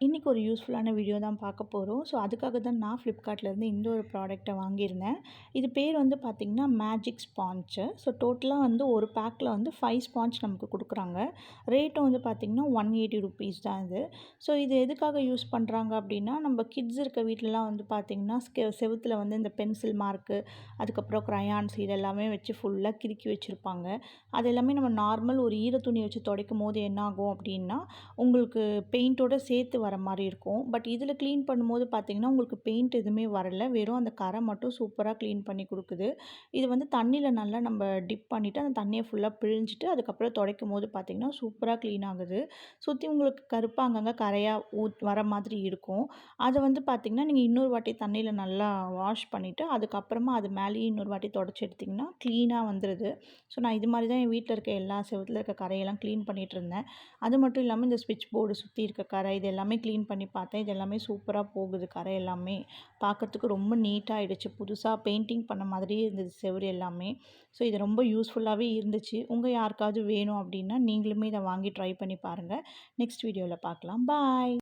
இன்றைக்கி ஒரு யூஸ்ஃபுல்லான வீடியோ தான் பார்க்க போகிறோம். ஸோ அதுக்காக தான் நான் ஃப்ளிப்கார்ட்லேருந்து இந்த ஒரு ப்ராடக்ட்டை வாங்கியிருந்தேன். இது பேர் வந்து பார்த்திங்கன்னா மேஜிக் ஸ்பான்ச்சு. ஸோ டோட்டலாக வந்து ஒரு பேக்கில் வந்து 5 ஸ்பான்ச் நமக்கு கொடுக்குறாங்க. ரேட்டும் வந்து பார்த்திங்கன்னா ₹180 தான் இது. ஸோ இது எதுக்காக யூஸ் பண்ணுறாங்க அப்படின்னா, நம்ம கிட்ஸ் இருக்க வீட்லலாம் வந்து பார்த்திங்கன்னா செவுத்துல வந்து இந்த பென்சில் மார்க்கு, அதுக்கப்புறம் க்ரையான்ஸ் இது எல்லாமே வச்சு ஃபுல்லாக கிறுக்கி வச்சுருப்பாங்க. அது எல்லாமே நம்ம நார்மல் ஒரு ஈர துணி வச்சு துடைக்கும்போது என்ன ஆகும் அப்படின்னா, உங்களுக்கு பெயிண்ட்டோட சேர்த்து வர மாரி இருக்கும். பட் இதில் க்ளீன் பண்ணும்போது பார்த்தீங்கன்னா, உங்களுக்கு பெயிண்ட் எதுவுமே வரல. வெறும் அந்த கரை மட்டும் சூப்பரா க்ளீன் பண்ணி குடுக்குது. இது வந்து தண்ணீல நல்லா நம்ம டிப் பண்ணிவிட்டு, அந்த தண்ணிய ஃபுல்லா பிழிஞ்சிட்டு, அதுக்கப்புறம் துடைக்கும்போது பார்த்தீங்கன்னா, சூப்பரா க்ளீன் ஆகுது. சுத்தி உங்களுக்கு கருப்பா அங்கங்க கரையா வர மாதிரி இருக்கும். அத வந்து பார்த்தீங்கன்னா, நீங்க இன்னொரு வாட்டி தண்ணீல நல்லா வாஷ் பண்ணிவிட்டு, அதுக்கப்புறமா அது மேலேயே இன்னொரு வாட்டி தொடச்சு எடுத்தீங்கன்னா, க்ளீனா வந்துருது. ஸோ நான் இது மாரி தான் என் வீட்ல இருக்க எல்லா செவுத்துல இருக்க கரையெல்லாம் க்ளீன் பண்ணிட்டுருந்தேன். அது மட்டும் இல்லாம இந்த ஸ்விட்ச் போர்டு சுத்தி இருக்க கரை இது எல்லாமே க்ளீன் பண்ணி பார்த்தேன். இது எல்லாமே சூப்பரா போகுது கரை எல்லாமே. பார்க்கறதுக்கு ரொம்ப நீட்டா ஆயிடுச்சு. புதுசா பெயிண்டிங் பண்ண மாதிரியே இருந்தது செவுரு எல்லாமே. ஸோ இது ரொம்ப யூஸ்ஃபுல்லாவே இருந்துச்சு. உங்க யாருக்காவது வேணும் அப்படின்னா, நீங்களுமே இத வாங்கி ட்ரை பண்ணி பாருங்க. நெக்ஸ்ட் வீடியோல பார்க்கலாம். பாய்.